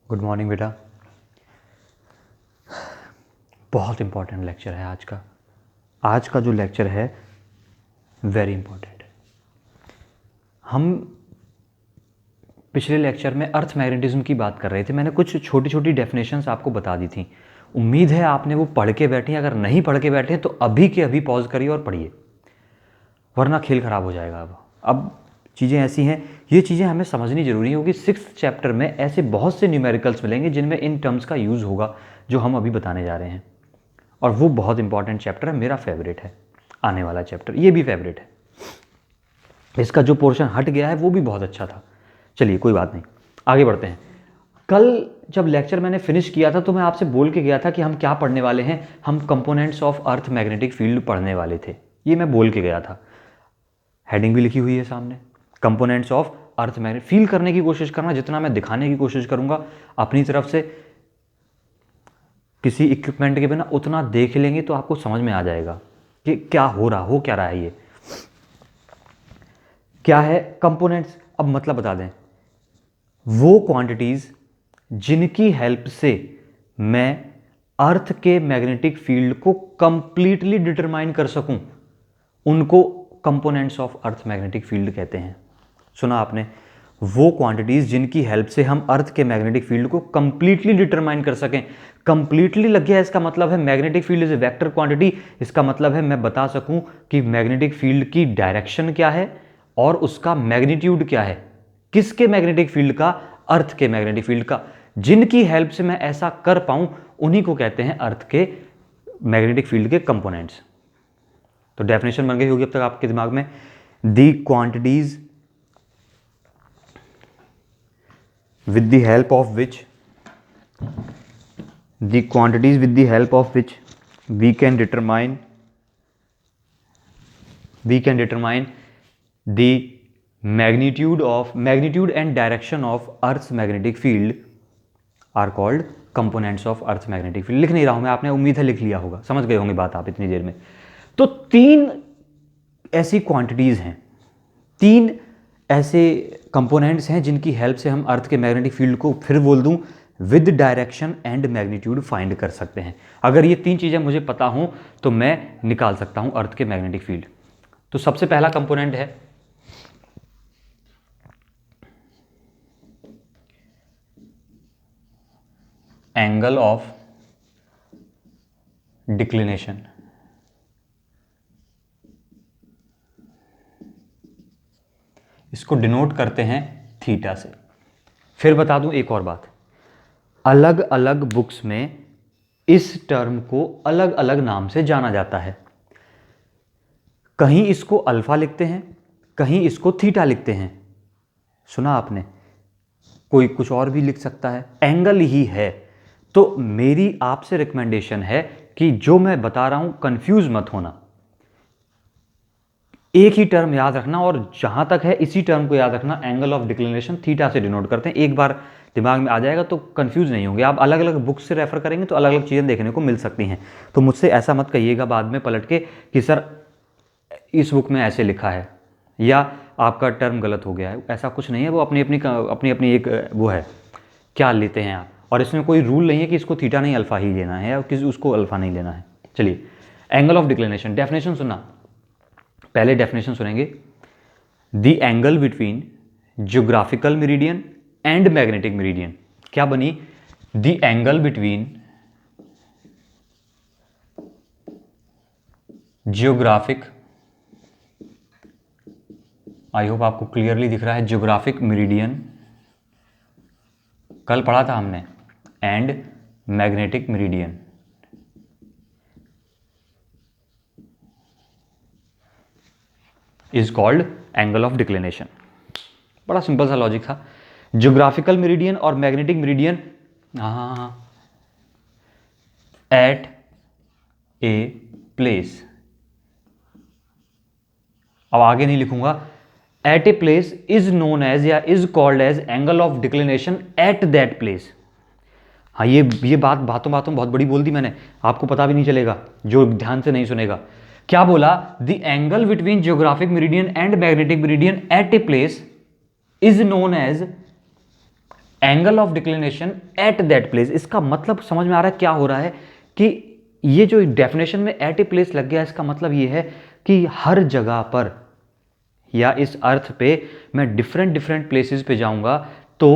Good morning बेटा। बहुत important lecture है आज का। आज का जो लेक्चर है वेरी इंपॉर्टेंट है। हम पिछले लेक्चर में अर्थ मैग्नेटिज्म की बात कर रहे थे। मैंने कुछ छोटी छोटी डेफिनेशंस आपको बता दी थी। उम्मीद है आपने वो पढ़ के बैठे। अगर नहीं पढ़ के बैठे तो अभी के अभी पॉज करिए और पढ़िए, वरना खेल खराब हो जाएगा। अब चीज़ें ऐसी हैं, ये चीज़ें हमें समझनी जरूरी है क्योंकि 6th चैप्टर में ऐसे बहुत से न्यूमेरिकल्स मिलेंगे जिनमें इन टर्म्स का यूज़ होगा जो हम अभी बताने जा रहे हैं। और वो बहुत इंपॉर्टेंट चैप्टर है, मेरा फेवरेट है आने वाला चैप्टर, ये भी फेवरेट है। इसका जो पोर्शन हट गया है वो भी बहुत अच्छा था। चलिए कोई बात नहीं, आगे बढ़ते हैं। कल जब लेक्चर मैंने फिनिश किया था तो मैं आपसे बोल के गया था कि हम क्या पढ़ने वाले हैं। हम components of earth magnetic field पढ़ने वाले थे, ये मैं बोल के गया था। हेडिंग भी लिखी हुई है सामने, components of earth magnet. Feel करने की कोशिश करना, जितना मैं दिखाने की कोशिश करूंगा अपनी तरफ से किसी इक्विपमेंट के बिना उतना देख लेंगे तो आपको समझ में आ जाएगा कि क्या हो रहा है। ये क्या है कंपोनेंट्स? अब मतलब बता दें, वो क्वांटिटीज जिनकी हेल्प से मैं अर्थ के मैग्नेटिक फील्ड को कंप्लीटली डिटरमाइन कर सकूं, उनको components of earth magnetic field कहते हैं। सुना आपने? वो क्वांटिटीज जिनकी हेल्प से हम अर्थ के मैग्नेटिक फील्ड को कंप्लीटली डिटरमाइन कर सकें। कंप्लीटली लग गया, इसका मतलब है magnetic field is a vector quantity. इसका मतलब है मैं बता सकूं कि मैग्नेटिक फील्ड की डायरेक्शन क्या है और उसका मैग्नीट्यूड क्या है। किसके मैग्नेटिक फील्ड का? अर्थ के मैग्नेटिक फील्ड का। जिनकी हेल्प से मैं ऐसा कर पाऊं उन्हीं को कहते हैं अर्थ के मैग्नेटिक फील्ड के कंपोनेंट्स। तो डेफिनेशन बन गई होगी अब तक आपके दिमाग में। दी quantities with the help of which we can determine the magnitude and direction of Earth's magnetic field are called components of Earth's magnetic field। लिख नहीं रहा हूं मैं, आपने उम्मीद है लिख लिया होगा, समझ गए होंगे बात आप इतनी देर में। तो 3 ऐसी क्वांटिटीज हैं, 3 ऐसे कंपोनेंट्स हैं जिनकी हेल्प से हम अर्थ के मैग्नेटिक फील्ड को, फिर बोल दूं, with direction and magnitude find कर सकते हैं। अगर ये 3 चीज़ें मुझे पता हों तो मैं निकाल सकता हूं अर्थ के मैग्नेटिक फील्ड। तो सबसे पहला कंपोनेंट है एंगल ऑफ डिक्लिनेशन। इसको डिनोट करते हैं थीटा से। फिर बता दूं एक और बात, अलग अलग बुक्स में इस टर्म को अलग अलग नाम से जाना जाता है। कहीं इसको अल्फा लिखते हैं, कहीं इसको थीटा लिखते हैं। सुना आपने? कोई कुछ और भी लिख सकता है, एंगल ही है। तो मेरी आपसे रिकमेंडेशन है कि जो मैं बता रहा हूं कंफ्यूज मत होना, एक ही टर्म याद रखना। और जहां तक है इसी टर्म को याद रखना, एंगल ऑफ डिक्लिनेशन थीटा से डिनोट करते हैं। एक बार दिमाग में आ जाएगा तो कंफ्यूज नहीं होंगे। आप अलग अलग बुक्स से रेफर करेंगे तो अलग अलग चीज़ें देखने को मिल सकती हैं। तो मुझसे ऐसा मत कहिएगा बाद में पलट के कि सर इस बुक में ऐसे लिखा है या आपका टर्म गलत हो गया है। ऐसा कुछ नहीं है, वो अपनी अपनी एक वो है, क्या लेते हैं आप। और इसमें कोई रूल नहीं है कि इसको थीटा नहीं अल्फा ही लेना है या किसी उसको अल्फा नहीं लेना है। चलिए, एंगल ऑफ डिक्लिनेशन, डेफिनेशन सुनना। पहले डेफिनेशन सुनेंगे, the angle between geographical meridian and magnetic meridian. क्या बनी? The angle between geographic, I hope आपको क्लियरली दिख रहा है, ज्योग्राफिक मेरिडियन कल पढ़ा था हमने, and magnetic meridian is called angle of declination. बड़ा सिंपल सा लॉजिक था। ज्योग्राफिकल मेरिडियन और magnetic meridian, at a place, अब आगे नहीं लिखूंगा, at a place is known as या is called as angle of declination at that place. हाँ, ये बात बातों बातों बहुत बड़ी बोल दी मैंने, आपको पता भी नहीं चलेगा जो ध्यान से नहीं सुनेगा। क्या बोला? The angle between geographic meridian and magnetic meridian at a place is known as angle of declination at that place. इसका मतलब समझ में आ रहा है क्या हो रहा है कि ये जो डेफिनेशन में एट ए प्लेस लग गया, इसका मतलब ये है कि हर जगह पर या इस अर्थ पे मैं डिफरेंट डिफरेंट प्लेसेस पे जाऊंगा तो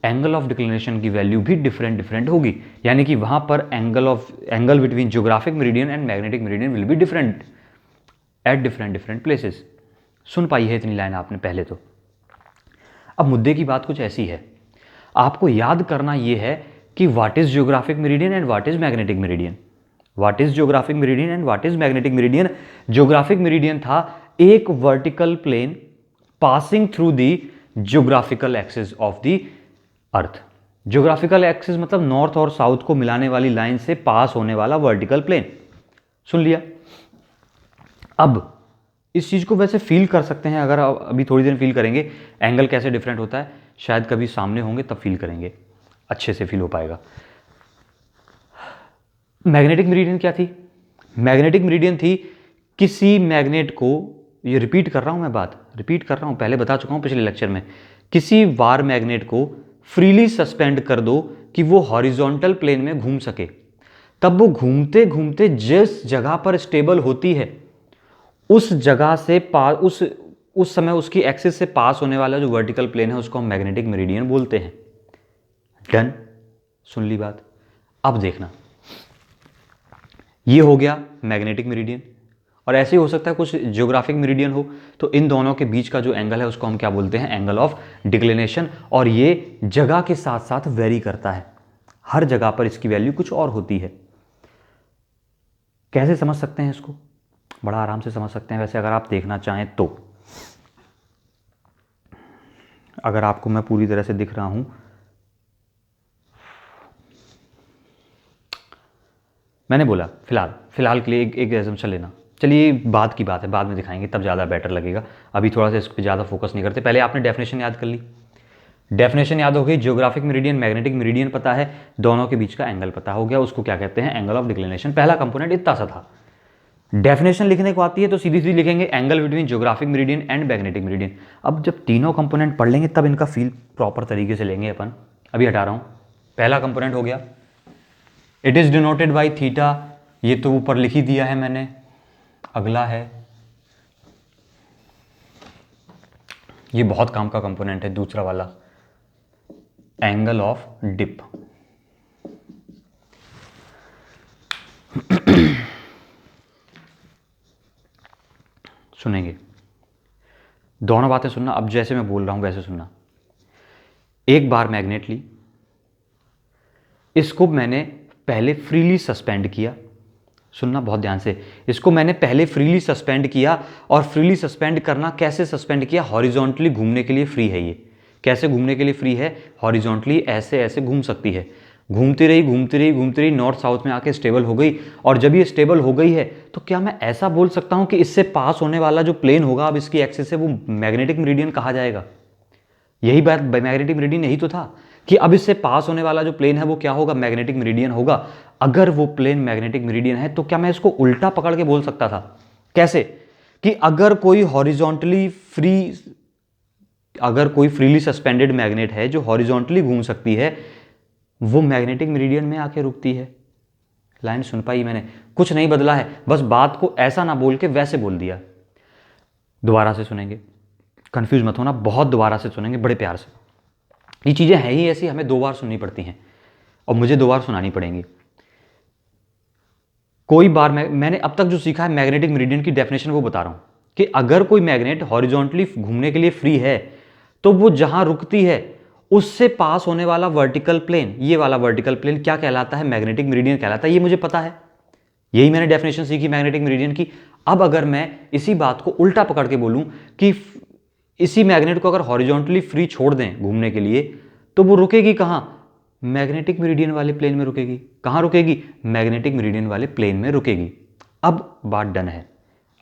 एंगल ऑफ डिक्लिनेशन की वैल्यू भी डिफरेंट डिफरेंट होगी, यानी कि वहां पर angle between geographic meridian and magnetic meridian will be different at different different places. सुन पाई है इतनी लाइन आपने पहले तो। अब मुद्दे की बात कुछ ऐसी है, आपको याद करना यह है कि what is geographic meridian and what is magnetic meridian. What is geographic meridian and what is magnetic meridian. Geographic meridian था एक vertical plane passing through the geographical axis of the earth. Geographical axis मतलब north और south को मिलाने वाली line से पास होने वाला वर्टिकल प्लेन। सुन लिया। अब इस चीज को वैसे फील कर सकते हैं, अगर अभी थोड़ी देर फील करेंगे एंगल कैसे डिफरेंट होता है, शायद कभी सामने होंगे तब फील करेंगे, अच्छे से फील हो पाएगा। मैग्नेटिक मेरिडियन क्या थी? मैग्नेटिक मेरिडियन थी किसी मैग्नेट को, ये रिपीट कर रहा हूं मैं, बात रिपीट कर रहा हूं, पहले बता चुका हूं पिछले लेक्चर में, किसी वार मैग्नेट को फ्रीली सस्पेंड कर दो कि वो हॉरिजॉन्टल प्लेन में घूम सके, तब वो घूमते घूमते जिस जगह पर स्टेबल होती है उस जगह से उस समय उसकी एक्सिस से पास होने वाला जो वर्टिकल प्लेन है उसको हम मैग्नेटिक मेरिडियन बोलते हैं। डन, सुन ली बात। अब देखना, ये हो गया मैग्नेटिक मेरिडियन, और ऐसे ही हो सकता है कुछ ज्योग्राफिक मेरिडियन हो, तो इन दोनों के बीच का जो एंगल है उसको हम क्या बोलते हैं? Angle of declination. और ये जगह के साथ साथ वेरी करता है, हर जगह पर इसकी वैल्यू कुछ और होती है। कैसे समझ सकते हैं इसको? बड़ा आराम से समझ सकते हैं वैसे, अगर आप देखना चाहें तो। अगर आपको मैं पूरी तरह से दिख रहा हूं, मैंने बोला फिलहाल के लिए एक एजम्पशन लेना। चलिए बाद की बात है, बाद में दिखाएंगे तब ज़्यादा बेटर लगेगा, अभी थोड़ा सा इस पर ज़्यादा फोकस नहीं करते। पहले आपने डेफिनेशन याद कर ली, डेफिनेशन याद हो गई, ज्योग्राफिक मेरिडियन मैग्नेटिक मेरिडियन पता है, दोनों के बीच का एंगल पता हो गया, उसको क्या कहते हैं? Angle of declination. पहला कंपोनेंट इतना सा था। डेफिनेशन लिखने को आती है तो सीधी सीधी लिखेंगे angle between geographic meridian and magnetic meridian. अब जब तीनों कंपोनेंट पढ़ लेंगे तब इनका फील प्रॉपर तरीके से लेंगे अपन। अभी हटा रहा हूं, पहला कंपोनेंट हो गया, it is denoted by theta, ये तो ऊपर लिख ही दिया है मैंने। अगला है, ये बहुत काम का कंपोनेंट है दूसरा वाला, एंगल ऑफ डिप। सुनेंगे दोनों बातें सुनना, अब जैसे मैं बोल रहा हूं वैसे सुनना। एक बार मैग्नेट ली, इसको मैंने पहले फ्रीली सस्पेंड किया, सुनना बहुत ध्यान से, इसको मैंने पहले फ्रीली सस्पेंड किया, और फ्रीली सस्पेंड करना कैसे सस्पेंड किया? हॉरिजॉन्टली घूमने के लिए फ्री है। ये कैसे घूमने के लिए फ्री है? हॉरिजॉन्टली ऐसे ऐसे घूम सकती है, घूमती रही घूमती रही घूमती रही, नॉर्थ साउथ में आके स्टेबल हो गई। और जब ये स्टेबल हो गई है तो क्या मैं ऐसा बोल सकता हूं कि इससे पास होने वाला जो प्लेन होगा अब इसकी एक्सिस से, वो मैग्नेटिक मेरिडियन कहा जाएगा? यही बात मैग्नेटिक मेरिडियन यही तो था कि अब इससे पास होने वाला जो प्लेन है वो क्या होगा? मैग्नेटिक मेरिडियन होगा। अगर वो प्लेन मैग्नेटिक मेरिडियन है तो क्या मैं इसको उल्टा पकड़ के बोल सकता था? कैसे? कि अगर कोई फ्रीली सस्पेंडेड मैग्नेट है जो हॉरिजॉन्टली घूम सकती है, वो मैग्नेटिक मेरिडियन में आके रुकती है। लाइन सुन पाई मैंने? कुछ नहीं बदला है, बस बात को ऐसा ना बोल के वैसे बोल दिया। दोबारा से सुनेंगे, कंफ्यूज मत होना, बहुत दोबारा से सुनेंगे बड़े प्यार से। ये चीजें हैं ही ऐसी, हमें 2 बार सुननी पड़ती हैं और मुझे 2 बार सुनानी पड़ेंगी। कोई बार मैंने अब तक जो सीखा है मैग्नेटिक मेरिडियन की डेफिनेशन वो बता रहा हूं कि अगर कोई मैग्नेट हॉरिजॉन्टली घूमने के लिए फ्री है तो वो जहां रुकती है उससे पास होने वाला वर्टिकल प्लेन, ये वाला वर्टिकल प्लेन क्या कहलाता है? मैग्नेटिक मेरिडियन कहलाता है। ये मुझे पता है, यही मैंने डेफिनेशन सीखी मैग्नेटिक मेरिडियन की। अब अगर मैं इसी बात को उल्टा पकड़ के बोलूं कि इसी मैग्नेट को अगर हॉरिजॉन्टली फ्री छोड़ दें घूमने के लिए तो वो रुकेगी कहां? मैग्नेटिक मेरिडियन वाले प्लेन में रुकेगी। कहां रुकेगी? मैग्नेटिक मेरिडियन वाले प्लेन में रुकेगी। अब बात डन है।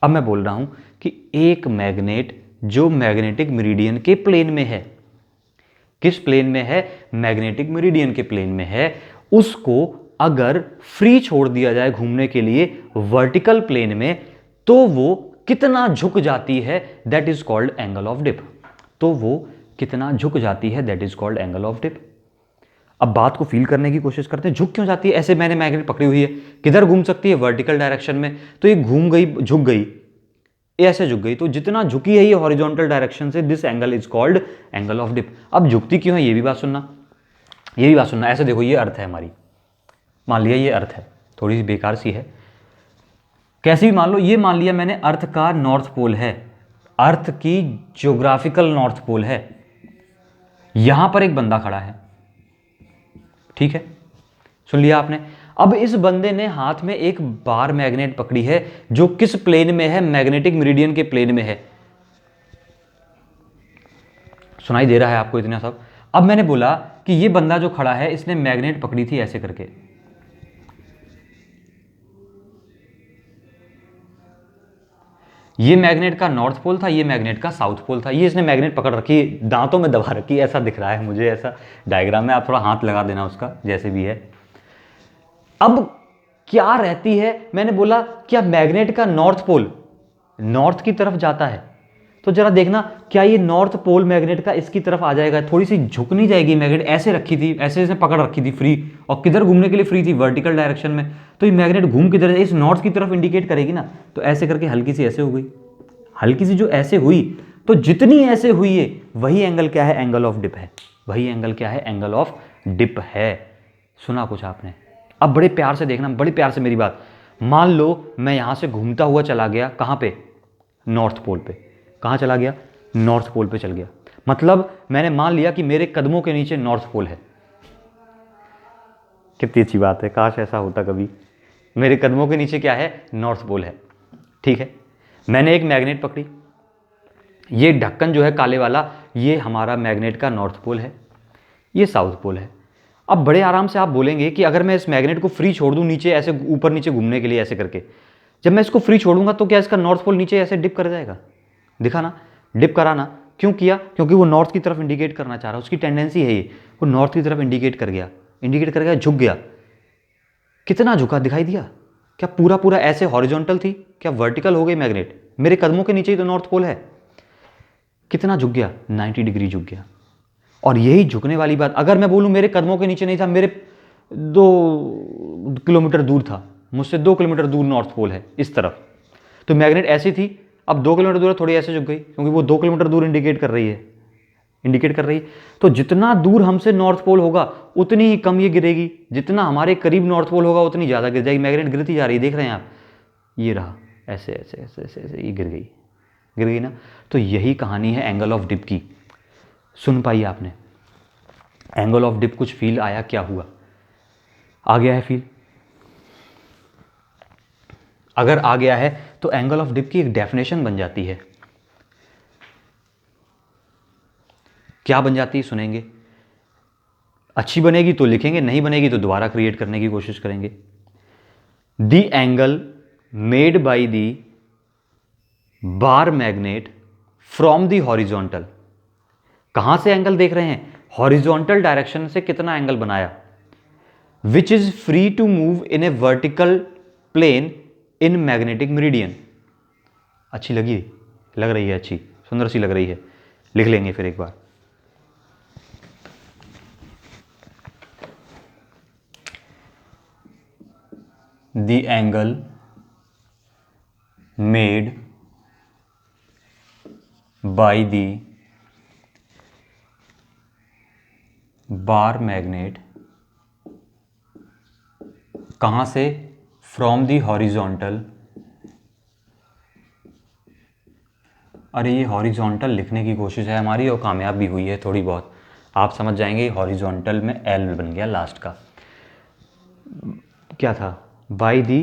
अब मैं बोल रहा हूं कि एक मैग्नेट जो मैग्नेटिक मेरिडियन के प्लेन में है, किस प्लेन में है? मैग्नेटिक मेरिडियन के प्लेन में है, उसको अगर फ्री छोड़ दिया जाए घूमने के लिए वर्टिकल प्लेन में तो वो कितना झुक जाती है? That is called angle of dip. तो वो कितना झुक जाती है? That is called angle of dip. अब बात को फील करने की कोशिश करते हैं, झुक क्यों जाती है? ऐसे मैंने मैग्नेट पकड़ी हुई है, किधर घूम सकती है? वर्टिकल डायरेक्शन में, तो ये घूम गई, झुक गई, ये ऐसे झुक गई, तो जितना झुकी है ये हॉरिजॉन्टल डायरेक्शन से, this angle is called angle of dip. अब झुकती क्यों है ये भी बात सुनना, ये भी बात सुनना। ऐसे देखो, ये अर्थ है हमारी, मान लिया ये अर्थ है, थोड़ी सी बेकार सी है, कैसी भी मान लो, ये मान लिया मैंने अर्थ का नॉर्थ पोल है, अर्थ की ज्योग्राफिकल नॉर्थ पोल है, यहां पर एक बंदा खड़ा है, ठीक है, सुन लिया आपने। अब इस बंदे ने हाथ में एक बार मैग्नेट पकड़ी है, जो किस प्लेन में है? मैग्नेटिक मेरिडियन के प्लेन में है। सुनाई दे रहा है आपको इतना सब? अब मैंने बोला कि ये बंदा जो खड़ा है, इसने मैग्नेट पकड़ी थी ऐसे करके, ये मैग्नेट का नॉर्थ पोल था, ये मैग्नेट का साउथ पोल था, ये इसने मैग्नेट पकड़ रखी, दांतों में दबा रखी, ऐसा दिख रहा है मुझे, ऐसा डायग्राम में, आप थोड़ा हाथ लगा देना उसका, जैसे भी है। अब क्या रहती है? मैंने बोला क्या मैग्नेट का नॉर्थ पोल नॉर्थ की तरफ जाता है? तो जरा देखना, क्या ये नॉर्थ पोल मैग्नेट का इसकी तरफ आ जाएगा? थोड़ी सी झुक नहीं जाएगी? मैग्नेट ऐसे रखी थी, ऐसे इसने पकड़ रखी थी फ्री, और किधर घूमने के लिए फ्री थी? वर्टिकल डायरेक्शन में। तो ये मैग्नेट घूम किधर, इस नॉर्थ की तरफ इंडिकेट करेगी ना, तो ऐसे करके हल्की सी ऐसे हो गई, हल्की सी जो ऐसे हुई, तो जितनी ऐसे हुई है वही एंगल क्या है? एंगल ऑफ डिप है। वही एंगल क्या है? एंगल ऑफ डिप है। सुना कुछ आपने? अब बड़े प्यार से देखना, बड़े प्यार से मेरी बात। मान लो मैं यहां से घूमता हुआ चला गया, कहां पे? नॉर्थ पोल पे। कहां चला गया? नॉर्थ पोल पे चल गया। मतलब मैंने मान लिया कि मेरे कदमों के नीचे नॉर्थ पोल है। कितनी अच्छी बात है, काश ऐसा होता कभी। मेरे कदमों के नीचे क्या है? नॉर्थ पोल है, ठीक है। मैंने एक मैग्नेट पकड़ी, ये ढक्कन जो है काले वाला, ये हमारा मैग्नेट का नॉर्थ पोल है, ये साउथ पोल है। अब बड़े आराम से आप बोलेंगे कि अगर मैं इस मैग्नेट को फ्री छोड़ दूं नीचे, ऐसे ऊपर नीचे घूमने के लिए ऐसे करके, जब मैं इसको फ्री छोड़ूंगा तो क्या इसका नॉर्थ पोल नीचे ऐसे डिप कर जाएगा? दिखा ना, डिप करा ना। क्यों किया? क्योंकि वो नॉर्थ की तरफ इंडिकेट करना चाह रहा है, उसकी टेंडेंसी है ये, वो नॉर्थ की तरफ इंडिकेट कर गया, इंडिकेट कर गया, झुक गया। कितना झुका दिखाई दिया? क्या पूरा पूरा ऐसे हॉरिजॉन्टल थी? क्या वर्टिकल हो गई मैग्नेट? मेरे कदमों के नीचे ही तो नॉर्थ पोल है। कितना झुक गया? 90 डिग्री झुक गया। और यही झुकने वाली बात, अगर मैं बोलूं मेरे कदमों के नीचे नहीं था, मेरे 2 किलोमीटर दूर था, मुझसे 2 किलोमीटर दूर नॉर्थ पोल है इस तरफ, तो मैग्नेट ऐसी थी, अब 2 किलोमीटर दूर थोड़ी ऐसे झुक गई, क्योंकि वो 2 किलोमीटर दूर इंडिकेट कर रही है, इंडिकेट कर रही है। तो जितना दूर हमसे नॉर्थ पोल होगा उतनी ही कम ये गिरेगी, जितना हमारे करीब नॉर्थ पोल होगा उतनी ज़्यादा गिर जाएगी। मैग्नेट गिरती जा रही है, देख रहे हैं आप, ये रहा, ऐसे ऐसे ऐसे ऐसे ऐसे, ये गिर गई, गिर गई ना। तो यही कहानी है एंगल ऑफ डिप की। सुन पाई आपने? एंगल ऑफ डिप कुछ फील आया? क्या हुआ? आ गया है फील? अगर आ गया है तो एंगल ऑफ डिप की एक डेफिनेशन बन जाती है। क्या बन जाती है? सुनेंगे। अच्छी बनेगी तो लिखेंगे, नहीं बनेगी तो दोबारा क्रिएट करने की कोशिश करेंगे। The angle made by the bar magnet from the horizontal. कहां से एंगल देख रहे हैं? हॉरिजॉन्टल डायरेक्शन से कितना एंगल बनाया? Which is free to move in a vertical plane in magnetic meridian. अच्छी लगी? लग रही है अच्छी, सुंदर सी लग रही है, लिख लेंगे फिर एक बार। The angle made by the bar magnet, कहां से? From the horizontal. अरे ये हॉरिजॉन्टल लिखने की कोशिश है हमारी और कामयाब भी हुई है थोड़ी बहुत, आप समझ जाएंगे। हॉरिजॉन्टल में एल बन गया लास्ट का। क्या था? By the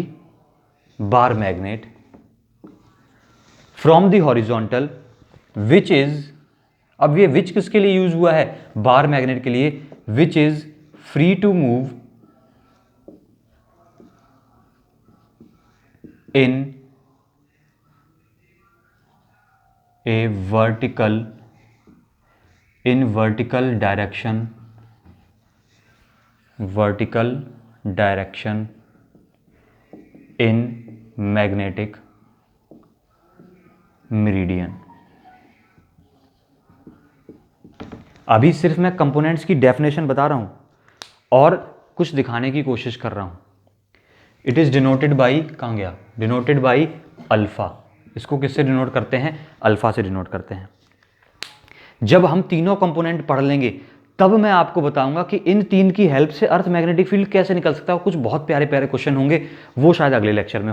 bar magnet from the horizontal which is, अब ये विच किसके लिए यूज हुआ है? बार मैग्नेट के लिए। Which is free to move in a vertical, in vertical direction, vertical direction in magnetic meridian. अभी सिर्फ मैं कंपोनेंट्स की डेफिनेशन बता रहा हूं, और कुछ दिखाने की कोशिश कर रहा हूं। इट इज डिनोटेड बाई, कहां गया, डिनोटेड बाई अल्फा। इसको किससे डिनोट करते हैं, अल्फा से डिनोट करते हैं। जब हम तीनों कंपोनेंट पढ़ लेंगे तब मैं आपको बताऊंगा कि इन तीन की हेल्प से अर्थ मैग्नेटिक फील्ड कैसे निकल सकता है। कुछ बहुत प्यारे प्यारे क्वेश्चन होंगे, वो शायद अगले लेक्चर में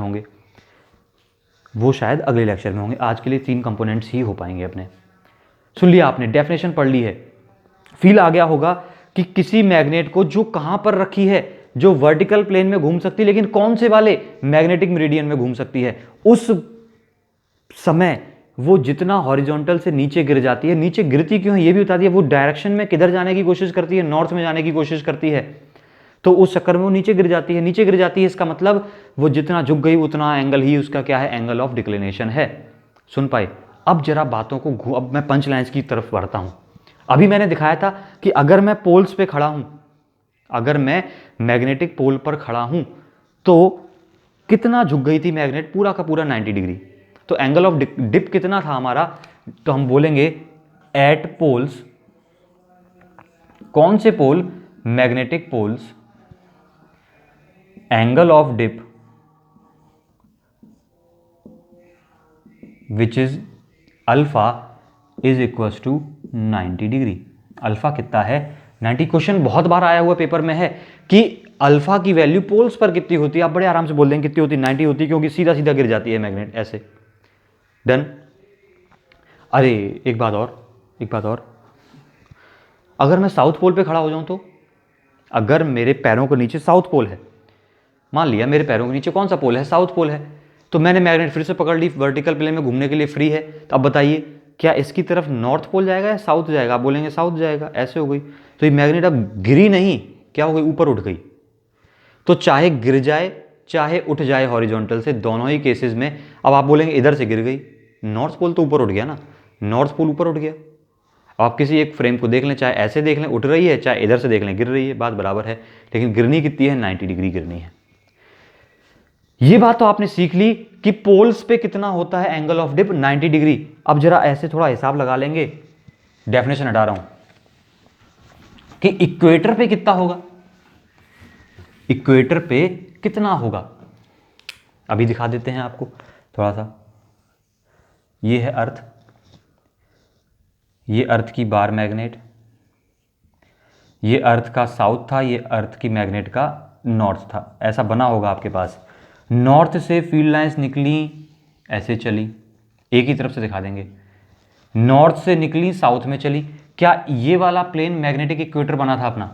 होंगे, आज के लिए 3 कंपोनेंट्स ही हो पाएंगे अपने। सुन लिया आपने, डेफिनेशन पढ़ ली है, फील आ गया होगा कि किसी मैग्नेट को जो कहां पर रखी है, जो वर्टिकल प्लेन में घूम सकती है, लेकिन कौन से वाले, मैग्नेटिक मेरिडियन में घूम सकती है, उस समय वो जितना हॉरिजॉन्टल से नीचे गिर जाती है, नीचे गिरती क्यों है ये भी बता दिया, वो डायरेक्शन में किधर जाने की कोशिश करती है, नॉर्थ में जाने की कोशिश करती है, तो उस चक्कर में वो नीचे गिर जाती है। नीचे गिर जाती है इसका मतलब वो जितना झुक गई उतना एंगल ही उसका क्या है, एंगल ऑफ डिक्लिनेशन है। सुन पाए? अब जरा बातों को अब मैं पंच लाइन्स की तरफ बढ़ता हूं। अभी मैंने दिखाया था कि अगर मैं पोल्स पे खड़ा हूं, अगर मैं मैग्नेटिक पोल पर खड़ा हूं तो कितना झुक गई थी मैग्नेट, पूरा का पूरा 90 डिग्री। तो एंगल ऑफ डिप कितना था हमारा, तो हम बोलेंगे एट पोल्स, कौन से pole, magnetic poles, angle of dip which is alpha is equal to 90 degree. Alpha कितना है, 90। क्वेश्चन बहुत बार आया हुआ पेपर में है कि अल्फा की वैल्यू पोल्स पर कितनी होती है, आप बड़े आराम से बोल देंगे कितनी होती है, 90 होती है, क्योंकि सीधा सीधा गिर जाती है मैग्नेट ऐसे। डन। अरे एक बात और, अगर मैं साउथ पोल पे खड़ा हो जाऊं तो, अगर मेरे पैरों के नीचे साउथ पोल है, मान लिया मेरे पैरों के नीचे कौन सा पोल है, साउथ पोल है, तो मैंने मैग्नेट फिर से पकड़ ली, वर्टिकल प्लेन में घूमने के लिए फ्री है। तो अब बताइए क्या इसकी तरफ नॉर्थ पोल जाएगा या साउथ जाएगा, आप बोलेंगे साउथ जाएगा, ऐसे हो गई। तो ये मैग्नेट अब गिरी नहीं, क्या हो गई, ऊपर उठ गई। तो चाहे गिर जाए चाहे उठ जाए हॉरिजॉन्टल से, दोनों ही केसेस में अब आप बोलेंगे इधर से गिर गई, नॉर्थ पोल तो ऊपर उठ गया ना, नॉर्थ पोल ऊपर उठ गया। आप किसी एक फ्रेम को देख लें, चाहे ऐसे देख लें उठ रही है, चाहे इधर से देख लें गिर रही है, बात बराबर है, लेकिन गिरनी कितनी है, 90 डिग्री गिरनी है। ये बात तो आपने सीख ली कि पोल्स पे कितना होता है एंगल ऑफ डिप, 90 डिग्री। अब जरा ऐसे थोड़ा हिसाब लगा लेंगे, डेफिनेशन हटा रहा हूं, कि इक्वेटर पे कितना होगा, इक्वेटर पे कितना होगा, अभी दिखा देते हैं आपको थोड़ा सा। ये है अर्थ, ये अर्थ की बार मैग्नेट, ये अर्थ का साउथ था, ये अर्थ की मैग्नेट का नॉर्थ था, ऐसा बना होगा आपके पास। नॉर्थ से फील्ड लाइंस निकली, ऐसे चली, एक ही तरफ से दिखा देंगे, नॉर्थ से निकली साउथ में चली। क्या ये वाला प्लेन मैग्नेटिक इक्वेटर बना था अपना,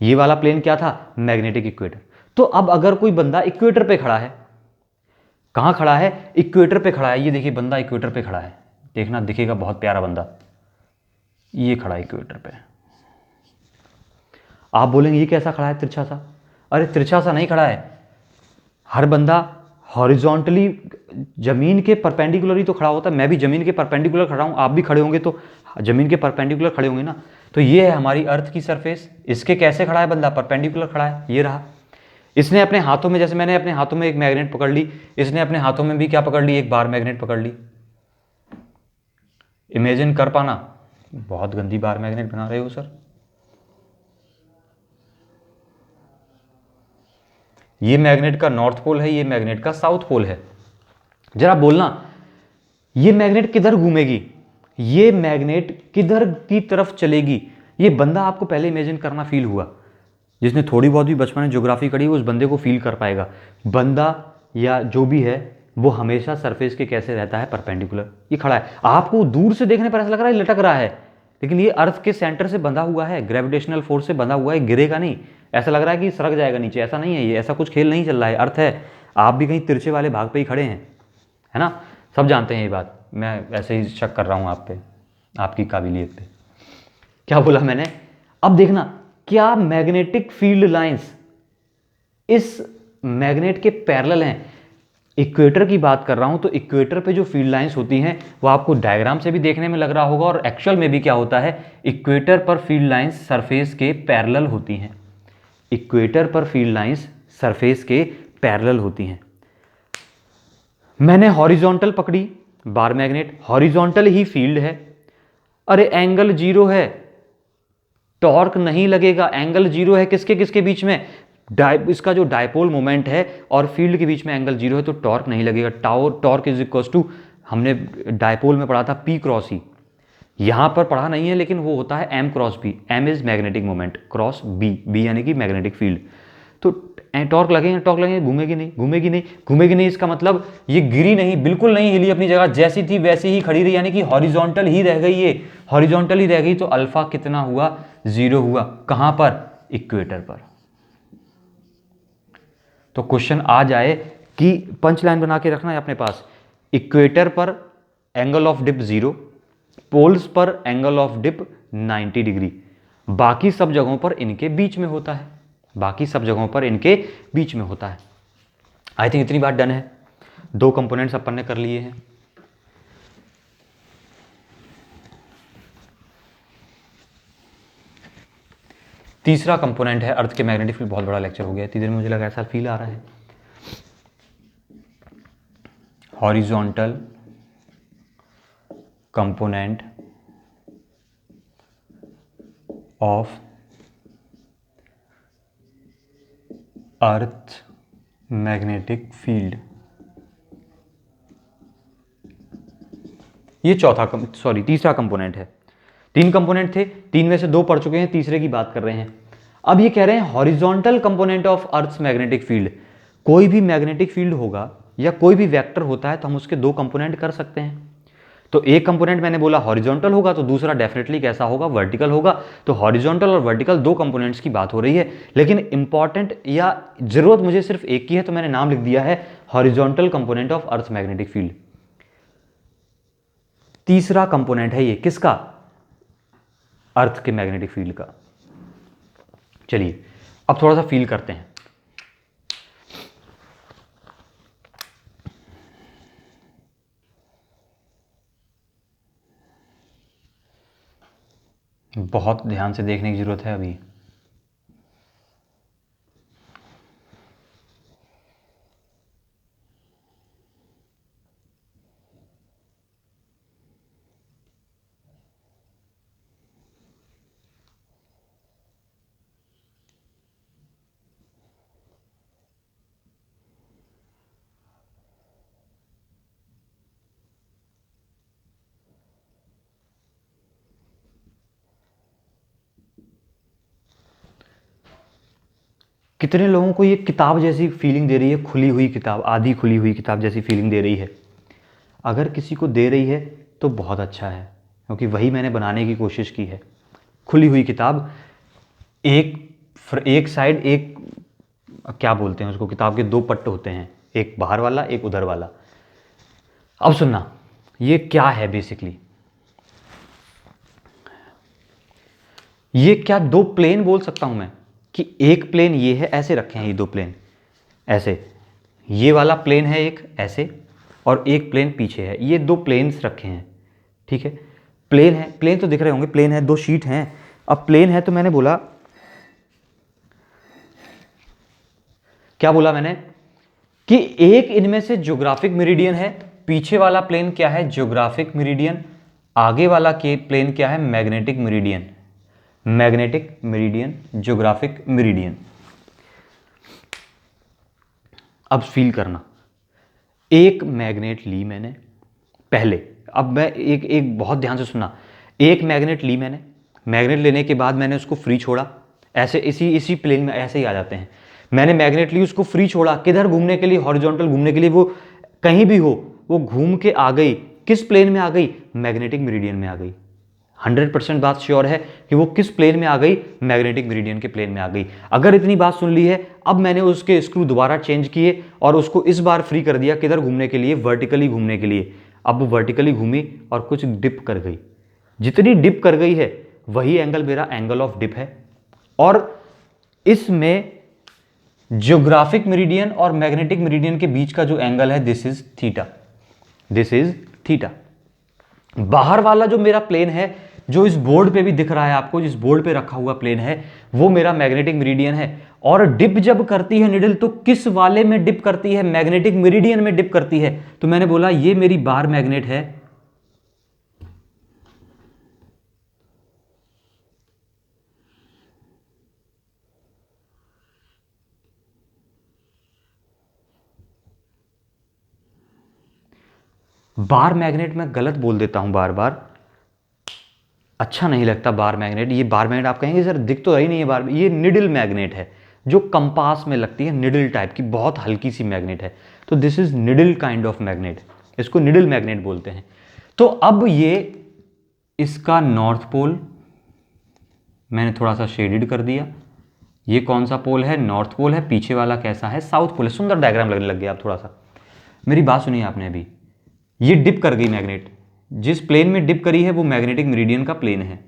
ये वाला प्लेन क्या था, मैग्नेटिक इक्वेटर। तो अब अगर कोई बंदा इक्वेटर पे खड़ा है, कहां खड़ा है, इक्वेटर पे खड़ा है, ये देखिए बंदा इक्वेटर पे खड़ा है, देखना दिखेगा बहुत प्यारा बंदा, ये खड़ा है इक्वेटर पे। आप बोलेंगे ये कैसा खड़ा है, तिरछा सा, अरे तिरछा सा नहीं खड़ा है, हर बंदा हॉरिजॉन्टली जमीन के परपेंडिकुलर ही तो खड़ा होता है। मैं भी जमीन के परपेंडिकुलर खड़ा हूं, आप भी खड़े होंगे तो जमीन के परपेंडिकुलर खड़े होंगे ना। तो ये है हमारी अर्थ की सरफेस, इसके कैसे खड़ा है बंदा, परपेंडिकुलर खड़ा है, ये रहा। इसने अपने हाथों में, जैसे मैंने अपने हाथों में एक मैग्नेट पकड़ ली, इसने अपने हाथों में भी क्या पकड़ ली, एक बार मैग्नेट पकड़ ली। इमेजिन कर पाना, बहुत गंदी बार मैग्नेट बना रहे हो सर। ये मैग्नेट का नॉर्थ पोल है, ये मैग्नेट का साउथ पोल है। जरा बोलना ये मैग्नेट किधर घूमेगी, ये मैग्नेट किधर की तरफ चलेगी। ये बंदा आपको पहले इमेजिन करना फील हुआ, जिसने थोड़ी बहुत भी बचपन में ज्योग्राफी करी उस बंदे को फील कर पाएगा। बंदा या जो भी है वो हमेशा सरफेस के कैसे रहता है, परपेंडिकुलर। ये खड़ा है, आपको दूर से देखने पर ऐसा लग रहा है लटक रहा है, लेकिन ये अर्थ के सेंटर से बंधा हुआ है, ग्रेविटेशनल फोर्स से बंधा हुआ है, गिरेगा नहीं। ऐसा लग रहा है कि सरक जाएगा नीचे, ऐसा नहीं है, ये ऐसा कुछ खेल नहीं चल रहा है, अर्थ है। आप भी कहीं तिरछे वाले भाग पे ही खड़े हैं, है ना, सब जानते हैं ये बात, मैं ऐसे ही शक कर रहा हूँ आप पे, आपकी काबिलियत पे। क्या बोला मैंने, अब देखना क्या मैग्नेटिक फील्ड लाइंस इस मैग्नेट के पैरेलल हैं। इक्वेटर की बात कर रहा हूं तो इक्वेटर पे जो फील्ड लाइंस होती हैं वो आपको डायग्राम से भी देखने में लग रहा होगा, और एक्चुअल में भी क्या होता है, इक्वेटर पर फील्ड लाइंस सरफेस के पैरेलल होती हैं। इक्वेटर पर फील्ड लाइंस सरफेस के पैरेलल होती हैं। मैंने हॉरिजॉन्टल पकड़ी बार मैग्नेट, हॉरिजॉन्टल ही फील्ड है, अरे एंगल 0 है, टॉर्क नहीं लगेगा, एंगल जीरो है किसके किसके बीच में, इसका जो डायपोल मोमेंट है और फील्ड के बीच में एंगल जीरो है, तो टॉर्क नहीं लगेगा। टॉर्क इज इक्वल टू, हमने डायपोल में पढ़ा था पी क्रॉस ई, यहां पर पढ़ा नहीं है लेकिन वो होता है M cross B, M is magnetic moment, cross B, B यानी कि मैग्नेटिक फील्ड। तो टॉर्क लगेंगे, टॉर्क लगेंगे, घूमेगी नहीं, घूमेगी नहीं, घूमेगी नहीं, इसका मतलब ये गिरी नहीं, बिल्कुल नहीं हिली अपनी जगह, जैसी थी वैसी ही खड़ी रही, यानी कि हॉरिजॉन्टल ही रह गई, ये हॉरिजॉन्टल ही रह गई। तो अल्फा कितना हुआ, 0 हुआ। कहां पर, इक्वेटर पर। तो क्वेश्चन आ जाए कि पंच लाइन बना के रखना है अपने पास, इक्वेटर पर एंगल ऑफ डिप 0, पोल्स पर एंगल ऑफ डिप 90 डिग्री, बाकी सब जगहों पर इनके बीच में होता है, बाकी सब जगहों पर इनके बीच में होता है। आई थिंक इतनी बात डन है। 2 कंपोनेंट्स अपन ने कर लिए हैं। तीसरा कंपोनेंट है अर्थ के मैग्नेटिक फील्ड। बहुत बड़ा लेक्चर हो गया, इतनी देर में मुझे लगा ऐसा फील आ रहा है। Horizontal component of earth magnetic field, ये तीसरा कंपोनेंट है। 3 कंपोनेंट थे, 3 में से 2 पढ़ चुके हैं, तीसरे की बात कर रहे हैं। अब ये कह रहे हैं horizontal component of earth's magnetic field. कोई भी मैग्नेटिक फील्ड होगा या कोई भी वेक्टर होता है तो हम उसके 2 कंपोनेंट कर सकते हैं। तो एक कंपोनेंट मैंने बोला हॉरिजॉन्टल होगा, तो दूसरा डेफिनेटली कैसा होगा, वर्टिकल होगा। तो हॉरिजॉन्टल और वर्टिकल 2 कंपोनेंट्स की बात हो रही है, लेकिन इंपॉर्टेंट या जरूरत मुझे सिर्फ एक की है, तो मैंने नाम लिख दिया है horizontal component of earth magnetic field. तीसरा कंपोनेंट है ये किसका, अर्थ के मैग्नेटिक फील्ड का। चलिए अब थोड़ा सा फील करते हैं। बहुत ध्यान से देखने की जरूरत है अभी। कितने लोगों को ये किताब जैसी फीलिंग दे रही है, खुली हुई किताब, आधी खुली हुई किताब जैसी फीलिंग दे रही है? अगर किसी को दे रही है तो बहुत अच्छा है, क्योंकि वही मैंने बनाने की कोशिश की है। खुली हुई किताब, एक साइड, एक क्या बोलते हैं उसको, किताब के 2 पट्ट होते हैं, एक बाहर वाला एक उधर वाला। अब सुनना, ये क्या है बेसिकली, ये क्या 2 प्लेन बोल सकता हूं मैं कि एक प्लेन ये है, ऐसे रखे हैं ये 2 प्लेन, ऐसे ये वाला प्लेन है एक ऐसे, और एक प्लेन पीछे है, ये 2 प्लेन्स रखे हैं, ठीक है। प्लेन है, प्लेन तो दिख रहे होंगे, प्लेन है, 2 शीट हैं। अब प्लेन है तो मैंने बोला, क्या बोला मैंने कि एक इनमें से ज्योग्राफिक मेरिडियन है, पीछे वाला प्लेन क्या है, ज्योग्राफिक मेरिडियन, आगे वाला के प्लेन क्या है, magnetic meridian, magnetic meridian, geographic meridian. अब फील करना, एक मैग्नेट ली मैंने पहले, अब मैं एक बहुत ध्यान से सुनना, एक मैग्नेट ली मैंने, मैग्नेट लेने के बाद मैंने उसको फ्री छोड़ा, ऐसे इसी प्लेन में ऐसे ही आ जाते हैं। मैंने मैग्नेट ली, उसको फ्री छोड़ा, किधर घूमने के लिए, हॉरिजॉन्टल घूमने के लिए, वो कहीं भी हो वो घूम के आ गई, किस प्लेन में आ गई, मैग्नेटिक मेरिडियन में आ गई। 100% बात श्योर है कि वो किस प्लेन में आ गई, मैग्नेटिक मेरिडियन के प्लेन में आ गई। अगर इतनी बात सुन ली है, अब मैंने उसके स्क्रू दोबारा चेंज किए और उसको इस बार फ्री कर दिया, किधर घूमने के लिए, वर्टिकली घूमने के लिए। अब वो वर्टिकली घूमी और कुछ डिप कर गई, जितनी डिप कर गई है वही एंगल मेरा एंगल ऑफ डिप है, और इसमें ज्योग्राफिक मेरिडियन और मैग्नेटिक मेरिडियन के बीच का जो एंगल है, this is theta, this is theta. बाहर वाला जो मेरा प्लेन है, जो इस बोर्ड पे भी दिख रहा है आपको, जिस बोर्ड पे रखा हुआ प्लेन है, वो मेरा मैग्नेटिक मेरिडियन है। और डिप जब करती है निडल, तो किस वाले में डिप करती है, मैग्नेटिक मेरिडियन में डिप करती है। तो मैंने बोला ये मेरी बार मैग्नेट है, बार मैग्नेट मैं गलत बोल देता हूं बार बार, अच्छा नहीं लगता बार मैग्नेट। ये बार मैग्नेट आप कहेंगे सर दिख तो रही नहीं है बार, ये निडल मैग्नेट है जो कंपास में लगती है, निडल टाइप की बहुत हल्की सी मैग्नेट है। तो this is needle kind of magnet, इसको निडल मैग्नेट बोलते हैं। तो अब ये इसका नॉर्थ पोल मैंने थोड़ा सा शेडेड कर दिया, ये कौन सा पोल है, नॉर्थ पोल है, पीछे वाला कैसा है, साउथ पोल है। सुंदर डायग्राम लगने लग गया। आप थोड़ा सा मेरी बात सुनिए आपने अभी, ये डिप कर गई मैग्नेट, जिस प्लेन में डिप करी है वो मैग्नेटिक मेरिडियन का प्लेन है।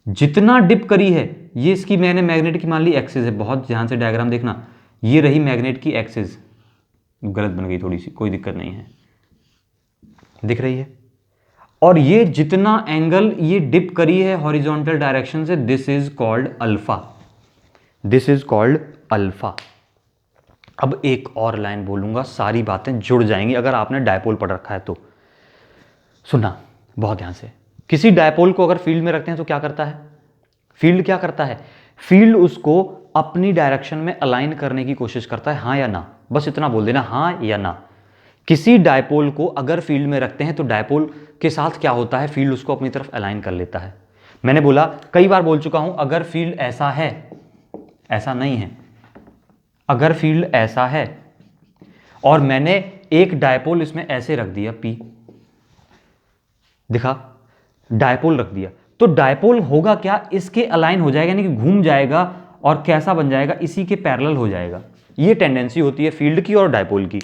जितना डिप करी है, ये इसकी मैंने मैग्नेट की मान ली एक्सिस है, बहुत ध्यान से डायग्राम देखना, ये रही मैग्नेट की एक्सिस, गलत बन गई थोड़ी सी, कोई दिक्कत नहीं है, दिख रही है। और ये जितना एंगल ये डिप करी है हॉरिजॉन्टल डायरेक्शन से, this is called alpha, this is called alpha. अब एक और लाइन बोलूंगा, सारी बातें जुड़ जाएंगी अगर आपने डायपोल पढ़ रखा है तो। सुनना बहुत ध्यान से, किसी डायपोल को अगर फील्ड में रखते हैं तो क्या करता है, फील्ड क्या करता है, फील्ड उसको अपनी डायरेक्शन में अलाइन करने की कोशिश करता है, हाँ या ना, बस इतना बोल देना हाँ या ना। किसी डायपोल को अगर फील्ड में रखते हैं तो डायपोल के साथ क्या होता है, फील्ड उसको अपनी तरफ अलाइन कर लेता है। मैंने बोला, कई बार बोल चुका हूं, अगर फील्ड ऐसा है, ऐसा नहीं है, अगर फील्ड ऐसा है और मैंने एक डायपोल इसमें ऐसे रख दिया, पी दिखा, डायपोल रख दिया, तो डायपोल होगा क्या, इसके अलाइन हो जाएगा, यानी कि घूम जाएगा और कैसा बन जाएगा, इसी के पैरेलल हो जाएगा। ये टेंडेंसी होती है फील्ड की और डायपोल की।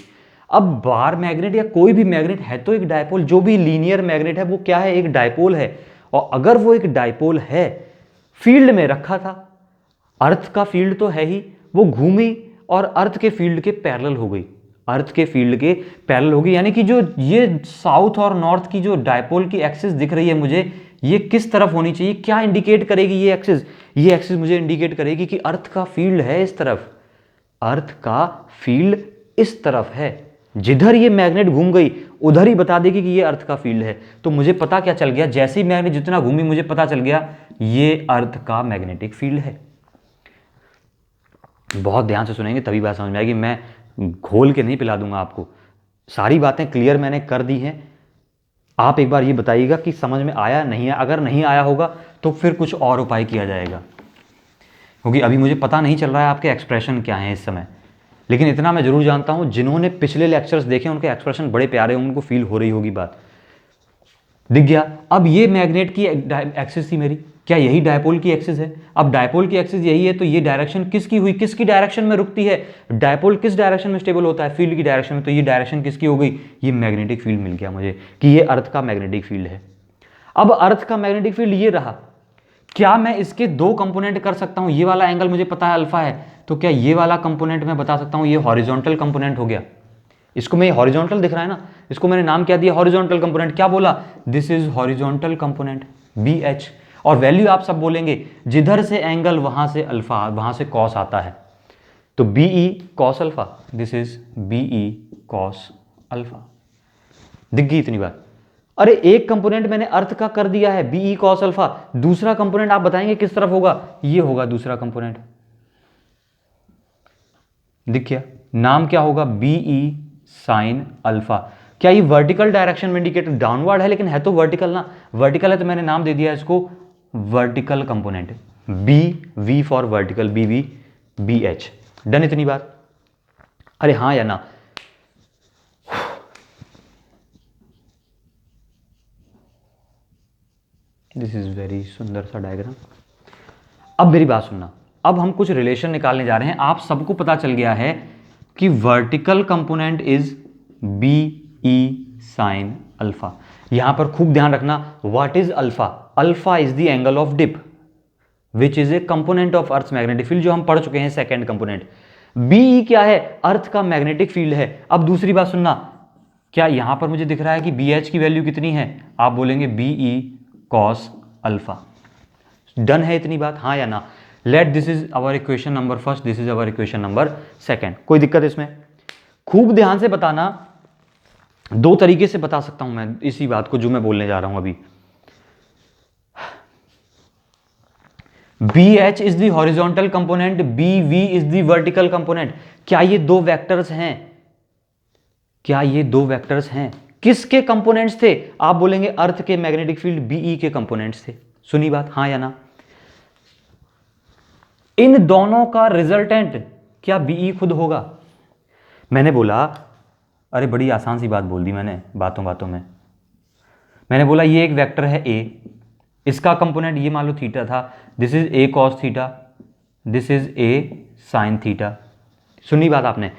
अब बार मैग्नेट या कोई भी मैग्नेट है तो एक डायपोल, जो भी लीनियर मैग्नेट है वो क्या है, एक डायपोल है। और अगर वो एक डायपोल है, फील्ड में रखा था, अर्थ का फील्ड तो है ही, वो घूमी और अर्थ के फील्ड के पैरेलल हो गई, अर्थ के फील्ड के पैरेलल हो गई। यानी कि जो ये साउथ और नॉर्थ की जो डायपोल की एक्सिस दिख रही है मुझे, ये किस तरफ होनी चाहिए, क्या इंडिकेट करेगी ये एक्सिस, ये एक्सिस मुझे इंडिकेट करेगी कि अर्थ का फील्ड है इस तरफ, अर्थ का फील्ड इस तरफ है, जिधर ये मैग्नेट घूम गई उधर ही बता देगी कि ये अर्थ का फील्ड है। तो मुझे पता क्या चल गया, जैसे ही मैग्नेट जितना घूमी मुझे पता चल गया ये अर्थ का मैग्नेटिक फील्ड है। बहुत ध्यान से सुनेंगे तभी बात समझ में आएगी, मैं घोल के नहीं पिला दूंगा आपको, सारी बातें क्लियर मैंने कर दी हैं। आप एक बार ये बताइएगा कि समझ में आया नहीं है, अगर नहीं आया होगा तो फिर कुछ और उपाय किया जाएगा, क्योंकि अभी मुझे पता नहीं चल रहा है आपके एक्सप्रेशन क्या हैं इस समय। लेकिन इतना मैं जरूर जानता हूं, जिन्होंने पिछले लेक्चर्स देखे उनके एक्सप्रेशन बड़े प्यारे होंगे, उनको फील हो रही होगी बात, दिख गया। अब ये मैग्नेट की एक्सिस थी मेरी, क्या यही डायपोल की एक्सिस है, अब डायपोल की एक्सिस यही है तो ये डायरेक्शन किसकी हुई, किसकी डायरेक्शन में रुकती है, डायपोल किस डायरेक्शन में स्टेबल होता है, फील्ड की डायरेक्शन में, तो ये डायरेक्शन किसकी हो गई, ये मैग्नेटिक फील्ड मिल गया मुझे कि ये अर्थ का मैग्नेटिक फील्ड है। अब अर्थ का मैग्नेटिक फील्ड ये रहा, क्या मैं इसके दो कंपोनेंट कर सकता हूं, ये वाला एंगल मुझे पता है अल्फा है, तो क्या ये वाला कंपोनेंट मैं बता सकता हूं ये हॉरिजॉन्टल कंपोनेंट हो गया, इसको मैं हॉरिजॉन्टल दिख रहा है ना, इसको मैंने नाम क्या दिया, हॉरिजॉन्टल कंपोनेंट, क्या बोला, this is horizontal component B H. और वैल्यू आप सब बोलेंगे, जिधर से एंगल वहां से अल्फा, वहां से कॉस आता है, तो B E cos alpha, this is B E cos alpha. दिख गई इतनी बात। अरे एक कंपोनेंट मैंने अर्थ का कर दिया है, बी ई कॉस अल्फा, दूसरा कंपोनेंट आप बताएंगे किस तरफ होगा, ये होगा दूसरा कंपोनेंट, दिख गया, नाम क्या होगा, बी ई साइन अल्फा। क्या ये वर्टिकल डायरेक्शन में इंडिकेट, डाउनवर्ड है लेकिन है तो वर्टिकल ना, वर्टिकल है तो मैंने नाम दे दिया इसको vertical component, B V for vertical, B V B H. Done इतनी बात, अरे हाँ या ना, दिस इज वेरी सुंदर सा डायग्राम। अब मेरी बात सुनना, अब हम कुछ रिलेशन निकालने जा रहे हैं। आप सबको पता चल गया है कि vertical component is B E sine alpha. यहां पर खूब ध्यान रखना, what is alpha, alpha is the angle of dip which is a component of earth magnetic field, जो हम पढ़ चुके हैं सेकेंड कंपोनेंट। बी क्या है, अर्थ का मैग्नेटिक फील्ड है। अब दूसरी बात सुनना, क्या यहां पर मुझे दिख रहा है कि बी एच की वैल्यू कितनी है, आप बोलेंगे B E cos alpha. Done है इतनी बात, हाँ या ना। Let this is our equation number first, this is our equation number second. कोई दिक्कत इसमें, खूब ध्यान से बताना, दो तरीके से बता सकता हूं मैं इसी बात को जो मैं बोलने जा रहा हूं अभी। B H is the horizontal component, B V is the vertical component. क्या ये दो वेक्टर्स हैं, क्या ये दो वेक्टर्स हैं? किसके कंपोनेंट्स थे? आप बोलेंगे अर्थ के मैग्नेटिक फील्ड बीई के कंपोनेंट्स थे। सुनी बात, हाँ या ना? इन दोनों का रिजल्टेंट क्या बीई खुद होगा? मैंने बोला, अरे बड़ी आसान सी बात बोल दी मैंने बातों बातों में। मैंने बोला ये एक वेक्टर है ए, इसका कंपोनेंट ये मान लो थीटा था, this is a cos theta, this is a sine theta. सुनी बात आपने?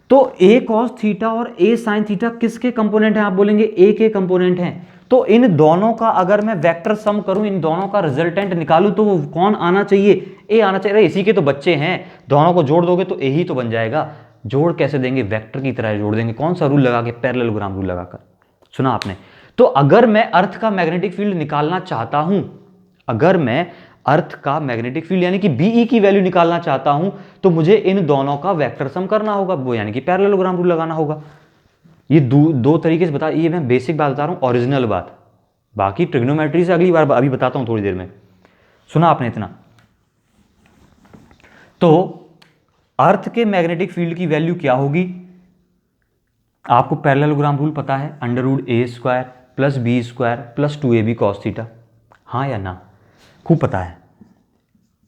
तो ए कॉस थीटा और ए साइन थीटा किसके कंपोनेंट हैं? आप बोलेंगे ए के कंपोनेंट हैं। तो इन दोनों का अगर मैं वेक्टर सम करूं, इन दोनों का रिजल्टेंट निकालूं, तो वो कौन आना चाहिए? ए आना चाहिए। इसी के तो बच्चे हैं, दोनों को जोड़ दोगे तो ए ही तो बन जाएगा। जोड़ कैसे देंगे? वेक्टर की तरह जोड़ देंगे। कौन सा रूल लगा के? पैरेललोग्राम रूल लगाकर। सुना आपने? तो अगर मैं अर्थ का मैग्नेटिक फील्ड निकालना चाहता हूं, अगर मैं अर्थ का मैग्नेटिक फील्ड यानी कि बीई की वैल्यू निकालना चाहता हूं, तो मुझे इन दोनों का वेक्टर सम करना होगा, वो यानी कि पैरेललोग्राम रूल लगाना होगा। ये दो तरीके से बता, ये मैं बेसिक बात बता रहा हूं, ओरिजिनल बात। बाकी ट्रिग्नोमेट्री से अगली बार अभी बताता हूं थोड़ी देर में। सुना आपने इतना? तो अर्थ के मैग्नेटिक फील्ड की वैल्यू क्या होगी? आपको पैरेललोग्राम रूल पता है, under root A square plus B square plus 2ab cos theta. हाँ या ना? खूब पता है।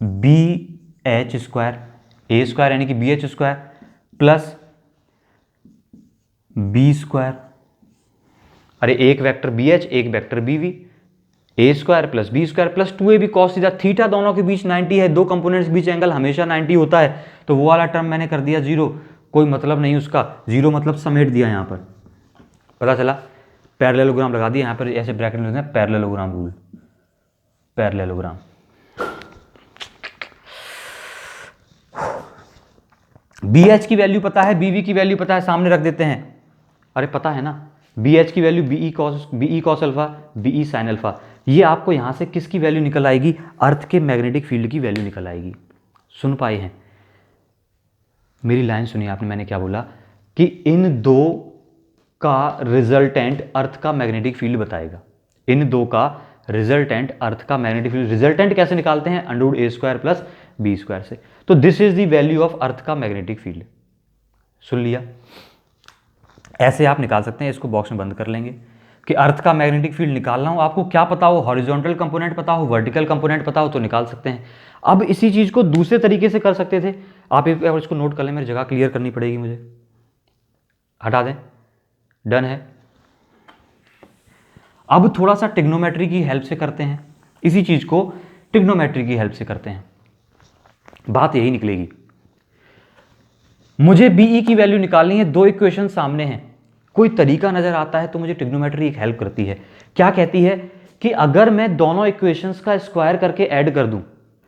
B H square, A square यानी कि B H square plus B square, अरे एक वेक्टर बी एच एक vector B V, A square plus B square plus 2ab cos theta. Theta दोनों के बीच 90 है, दो कंपोनेंट्स के बीच एंगल हमेशा 90 होता है, तो वो वाला टर्म मैंने कर दिया जीरो, कोई मतलब नहीं उसका। जीरो मतलब समेट दिया यहां पर, पता चला? पैरेललोग्राम लगा दिया यहां पर, ऐसे ब्रैकेट में लिखना parallelogram rule, parallelogram. B H की वैल्यू पता है, बीवी की वैल्यू पता है, सामने रख देते हैं। अरे पता है ना, बी एच की value B E cos alpha, B E sine alpha. ये आपको यहां से किसकी वैल्यू निकल आएगी? अर्थ के मैग्नेटिक फील्ड की वैल्यू निकल आएगी। सुन पाए हैं? मेरी लाइन सुनिए आपने, मैंने क्या बोला कि इन दो का रिजल्टेंट अर्थ का मैग्नेटिक फील्ड बताएगा। इन दो का रिजल्टेंट अर्थ का मैग्नेटिक फील्ड। रिजल्टेंट कैसे निकालते हैं? Under root A square plus B square से। तो this is the value of earth का मैग्नेटिक फील्ड। सुन लिया? ऐसे आप निकाल सकते हैं, इसको बॉक्स में बंद कर लेंगे कि अर्थ का मैग्नेटिक फील्ड निकालना हो, आपको क्या पता हो, हॉरिजॉन्टल कंपोनेंट पता हो, वर्टिकल कंपोनेंट पता हो, तो निकाल सकते हैं। अब इसी चीज को दूसरे तरीके से कर सकते थे। आप एक बार इसको नोट कर लें, मेरी जगह क्लियर करनी पड़ेगी मुझे, हटा दें। डन है। अब थोड़ा सा ट्रिग्नोमेट्री की हेल्प से करते हैं, इसी चीज को ट्रिग्नोमेट्री की हेल्प से करते हैं, बात यही निकलेगी। मुझे बीई की वैल्यू निकालनी है, दो इक्वेशन सामने हैं, कोई तरीका नजर आता है तो मुझे ट्रिग्नोमेट्री एक हेल्प करती है। क्या कहती है कि अगर मैं दोनों इक्वेशंस का स्क्वायर करके ऐड कर दूं,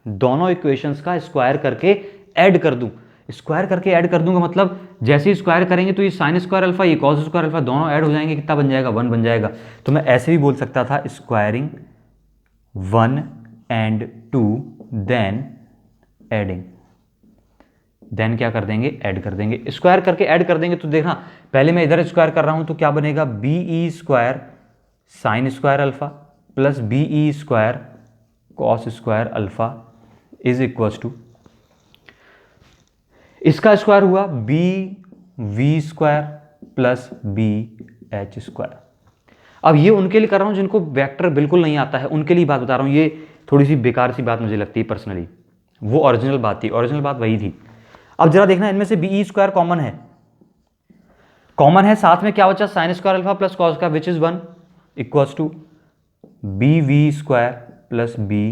दोनों इक्वेशंस का स्क्वायर करके ऐड कर दूं, स्क्वायर करके ऐड कर दूंगा मतलब जैसे ही स्क्वायर करेंगे तो ये साइन स्क्वायर अल्फा, ये कॉस स्क्वायर अल्फा, दोनों ऐड हो जाएंगे, कितना बन जाएगा? 1 बन जाएगा। तो मैं ऐसे भी बोल सकता था squaring 1 and 2 then adding, then क्या कर देंगे? ऐड कर देंगे। स्क्वायर करके ऐड कर देंगे तो देखना, पहले मैं इधर स्क्वायर कर रहा हूं तो क्या बनेगा? B E square sine square alpha plus B E square cos square alpha is equals to, इसका स्क्वायर हुआ B V square plus B H square. अब ये उनके लिए कर रहा हूं जिनको वेक्टर बिल्कुल नहीं आता है, उनके लिए बात बता रहा हूं। ये थोड़ी सी बेकार सी बात मुझे लगती है पर्सनली, वो ओरिजिनल बात थी, ओरिजिनल बात वही थी। अब जरा देखना, इनमें से बीई स्क्वायर कॉमन है, कॉमन है, साथ में क्या बचा? Sine square alpha plus cos का which is 1 equals to B V square plus B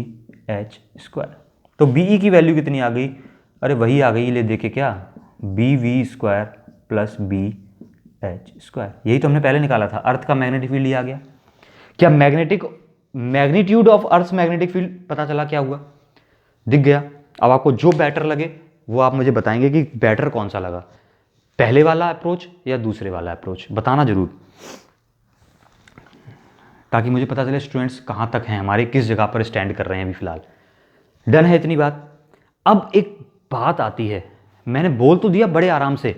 H square. तो बीई की वैल्यू कितनी आ गई? अरे वही आ गई, ले देखे क्या, B V square plus B H square. यही तो हमने पहले निकाला था, अर्थ का मैग्नेटिक फील्ड ये आ गया। क्या magnitude of earth magnetic field पता चला? क्या हुआ? दिख गया। अब आपको जो बेटर लगे वो आप मुझे बताएंगे कि बेटर कौन सा लगा, पहले वाला अप्रोच या दूसरे वाला अप्रोच, बताना जरूर, ताकि मुझे पता चले स्टूडेंट्स कहां तक हैं हमारे, किस जगह पर स्टैंड कर रहे हैं अभी फिलहाल। डन है इतनी बात? अब एक बात आती है, मैंने बोल तो दिया बड़े आराम से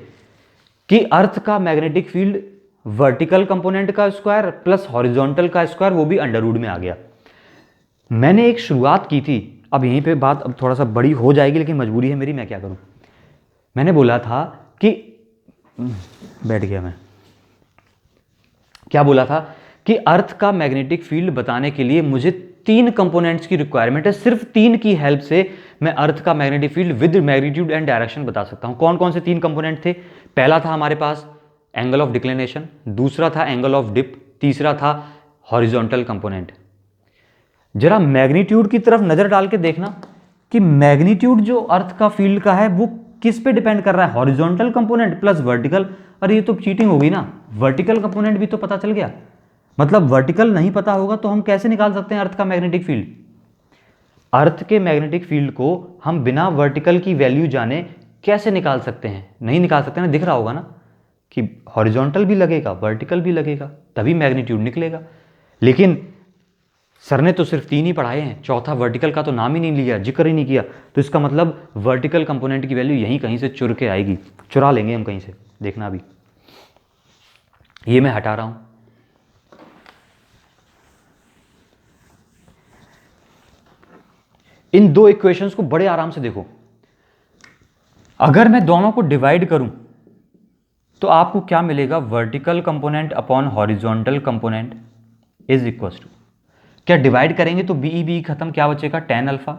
कि अर्थ का मैग्नेटिक फील्ड वर्टिकल कंपोनेंट का स्क्वायर प्लस हॉरिजॉन्टल का स्क्वायर, वो भी अंडर रूट में आ गया। मैंने एक शुरुआत की थी, अब यहीं पे बात अब थोड़ा सा बड़ी हो जाएगी, लेकिन मजबूरी है मेरी, मैं क्या करूं। मैंने बोला था कि बैठ गया मैं, क्या बोला था कि अर्थ का मैग्नेटिक फील्ड बताने के लिए मुझे 3 कंपोनेंट्स की रिक्वायरमेंट है, सिर्फ 3 की हेल्प से मैं अर्थ का magnetic field with magnitude and direction बता सकता हूं। कौन कौन से 3 कंपोनेंट थे? पहला था हमारे पास एंगल ऑफ डिक्लिनेशन, दूसरा था एंगल ऑफ डिप, तीसरा था हॉरिजॉन्टल कंपोनेंट। जरा मैग्नीट्यूड की तरफ नजर डाल के देखना कि मैग्नीट्यूड जो अर्थ का फील्ड का है वो किस पे डिपेंड कर रहा है? Horizontal component plus vertical. अरे ये तो चीटिंग हो गई ना, वर्टिकल कंपोनेंट भी तो पता चल गया। मतलब वर्टिकल नहीं पता होगा तो हम कैसे निकाल सकते हैं अर्थ का मैग्नेटिक फील्ड? अर्थ के मैग्नेटिक फील्ड को हम बिना वर्टिकल की वैल्यू जाने कैसे निकाल सकते हैं? नहीं निकाल सकते ना, दिख रहा होगा ना कि हॉरिजॉन्टल भी लगेगा वर्टिकल भी लगेगा तभी मैग्नीट्यूड निकलेगा। लेकिन सर ने तो सिर्फ 3 ही पढ़ाए हैं, चौथा वर्टिकल का तो नाम ही नहीं लिया, जिक्र ही नहीं किया। तो इसका मतलब वर्टिकल कंपोनेंट की वैल्यू यहीं कहीं से चुर के आएगी, चुरा लेंगे हम कहीं से, देखना अभी। ये मैं हटा रहा हूं। इन 2 इक्वेशंस को बड़े आराम से देखो। अगर मैं दोनों को डिवाइड करूं तो आपको क्या मिलेगा? Vertical component upon horizontal component is equal to, क्या डिवाइड करेंगे तो बी बी खत्म, क्या बचेगा? tan alpha.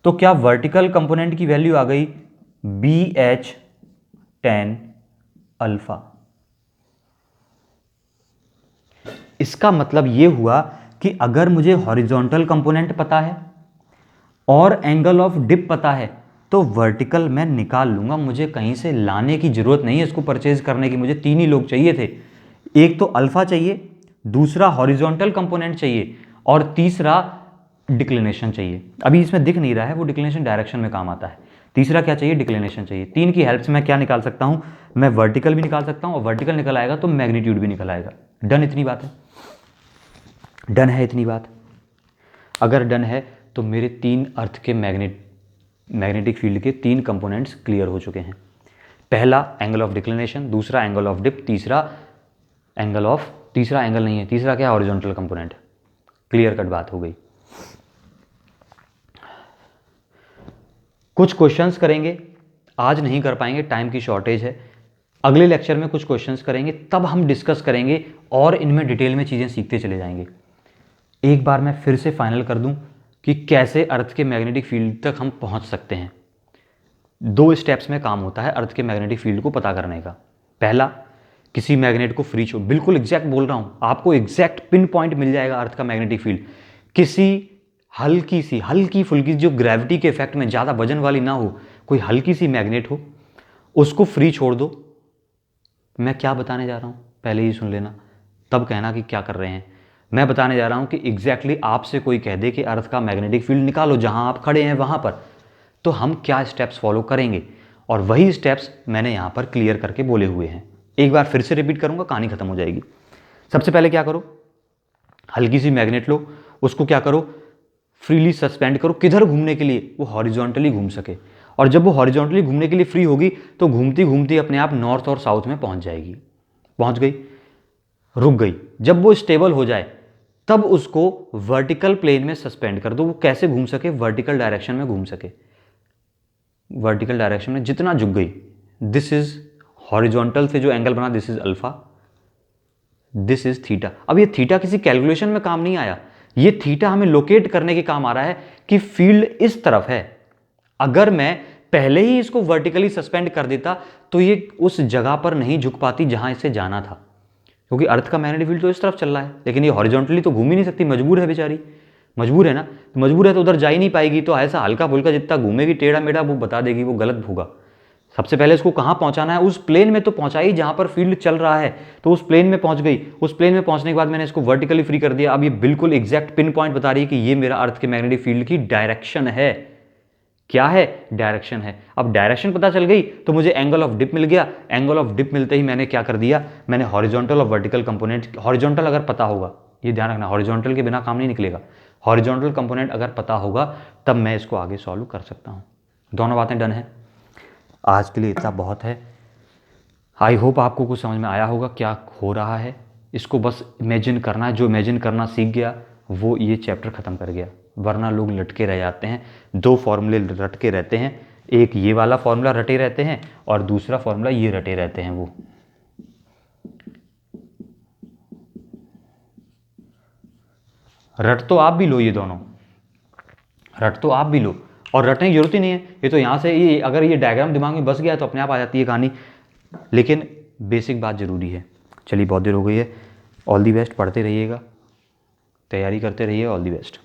तो क्या वर्टिकल कंपोनेंट की वैल्यू आ गई बी एच tan अल्फा। इसका मतलब यह हुआ कि अगर मुझे हॉरिजॉन्टल कंपोनेंट पता है और एंगल ऑफ डिप पता है तो वर्टिकल मैं निकाल लूंगा, मुझे कहीं से लाने की जरूरत नहीं है इसको परचेज करने की। मुझे 3 ही लोग चाहिए थे, एक तो अल्फा चाहिए, दूसरा हॉरिजॉन्टल कंपोनेंट चाहिए और तीसरा डिक्लिनेशन चाहिए। अभी इसमें दिख नहीं रहा है, वो डिक्लिनेशन डायरेक्शन में काम आता है। तीसरा क्या चाहिए? डिक्लिनेशन चाहिए। 3 की हेल्प से मैं क्या निकाल सकता हूं? मैं वर्टिकल भी निकाल सकता हूं और वर्टिकल निकल आएगा तो मैग्नीट्यूड भी निकल आएगा। डन, इतनी बात है। डन है इतनी बात? अगर डन है तो मेरे 3 अर्थ के मैग्नेटिक फील्ड के 3 कंपोनेंट्स क्लियर हो चुके हैं। पहला एंगल ऑफ डिक्लिनेशन, दूसरा एंगल ऑफ डिप, तीसरा एंगल नहीं है, तीसरा क्या? Horizontal component. क्लियर कट बात हो गई। कुछ क्वेश्चंस करेंगे, आज नहीं कर पाएंगे, टाइम की शॉर्टेज है। अगले लेक्चर में कुछ क्वेश्चंस करेंगे, तब हम डिस्कस करेंगे और इनमें डिटेल में चीज़ें सीखते चले जाएंगे। एक बार मैं फिर से फाइनल कर दूं कि कैसे अर्थ के मैग्नेटिक फील्ड तक हम पहुंच सकते हैं। 2 स्टेप्स में काम होता है अर्थ के मैग्नेटिक फील्ड को पता करने का। पहला, किसी मैग्नेट को फ्री छोड़, बिल्कुल एग्जैक्ट बोल रहा हूं, आपको एग्जैक्ट पिन पॉइंट मिल जाएगा अर्थ का मैग्नेटिक फील्ड। किसी हल्की फुल्की जो ग्रेविटी के इफेक्ट में ज़्यादा वजन वाली ना हो, कोई हल्की सी मैग्नेट हो, उसको फ्री छोड़ दो। मैं क्या बताने जा रहा हूं पहले ही सुन लेना, तब कहना कि क्या कर रहे हैं। मैं बताने जा रहा हूं कि एग्जैक्टली आपसे कोई कह दे कि अर्थ का मैग्नेटिक फील्ड निकालो जहां आप खड़े हैं वहां पर, तो हम क्या स्टेप्स फॉलो करेंगे, और वही स्टेप्स मैंने यहां पर क्लियर करके बोले हुए हैं। एक बार फिर से रिपीट करूंगा, कहानी खत्म हो जाएगी। सबसे पहले क्या करो, हल्की सी मैग्नेट लो, उसको क्या करो, फ्रीली सस्पेंड करो। किधर घूमने के लिए? वो हॉरिजॉन्टली घूम सके। और जब वो हॉरिजॉन्टली घूमने के लिए फ्री होगी तो घूमती घूमती अपने आप नॉर्थ और साउथ में पहुंच जाएगी। पहुंच गई, रुक गई। जब वो स्टेबल हो जाए तब उसको वर्टिकल प्लेन में सस्पेंड कर दो। वो कैसे घूम सके? वर्टिकल डायरेक्शन में घूम सके। वर्टिकल डायरेक्शन में जितना झुक गई, दिस इज हॉरिजॉन्टल से जो एंगल बना, this is alpha, this is theta. अब ये थीटा किसी कैलकुलेशन में काम नहीं आया, ये थीटा हमें लोकेट करने के काम आ रहा है कि फील्ड इस तरफ है। अगर मैं पहले ही इसको वर्टिकली सस्पेंड कर देता तो ये उस जगह पर नहीं झुक पाती जहां इसे जाना था, क्योंकि अर्थ का मैग्नेटिक फील्ड तो इस तरफ चल रहा है, लेकिन ये हॉरिजॉन्टली तो घूम ही नहीं सकती, मजबूर है बेचारी। मजबूर है ना, तो मजबूर है तो उधर जा ही नहीं पाएगी, तो ऐसा हल्का फुल्का जितना घूमेगी टेढ़ा मेढ़ा वो बता देगी, वो गलत होगा। सबसे पहले इसको कहाँ पहुंचाना है? उस प्लेन में तो पहुंचाई जहां पर फील्ड चल रहा है, तो उस प्लेन में पहुंच गई। उस प्लेन में पहुंचने के बाद मैंने इसको वर्टिकली फ्री कर दिया। अब ये बिल्कुल एग्जैक्ट पिन पॉइंट बता रही है कि ये मेरा अर्थ के मैग्नेटिक फील्ड की डायरेक्शन है। क्या है? डायरेक्शन है। अब डायरेक्शन पता चल गई तो मुझे एंगल ऑफ डिप मिल गया। एंगल ऑफ डिप मिलते ही मैंने क्या कर दिया, मैंने हॉरिजॉन्टल और वर्टिकल कंपोनेंट, हॉरिजॉन्टल अगर पता होगा, ये ध्यान रखना, हॉरिजॉन्टल के बिना काम नहीं निकलेगा। हॉरिजॉन्टल कंपोनेंट अगर पता होगा तब मैं इसको आगे सॉल्व कर सकता हूं। दोनों बातें डन है। आज के लिए इतना बहुत है। आई होप आपको कुछ समझ में आया होगा क्या हो रहा है। इसको बस इमेजिन करना है, जो इमेजिन करना सीख गया वो ये चैप्टर ख़त्म कर गया, वरना लोग लटके रह जाते हैं। 2 फॉर्मूले रटके रहते हैं, एक ये वाला फॉर्मूला रटे रहते हैं और दूसरा फॉर्मूला ये रटे रहते हैं। वो रट तो आप भी लो, ये दोनों रट तो आप भी लो, और रटने की जरूरत ही नहीं है, ये तो यहाँ से ये अगर ये डायग्राम दिमाग में बस गया तो अपने आप आ जाती है कहानी, लेकिन बेसिक बात ज़रूरी है। चलिए बहुत देर हो गई है, ऑल दी बेस्ट, पढ़ते रहिएगा, तैयारी करते रहिए, ऑल दी बेस्ट।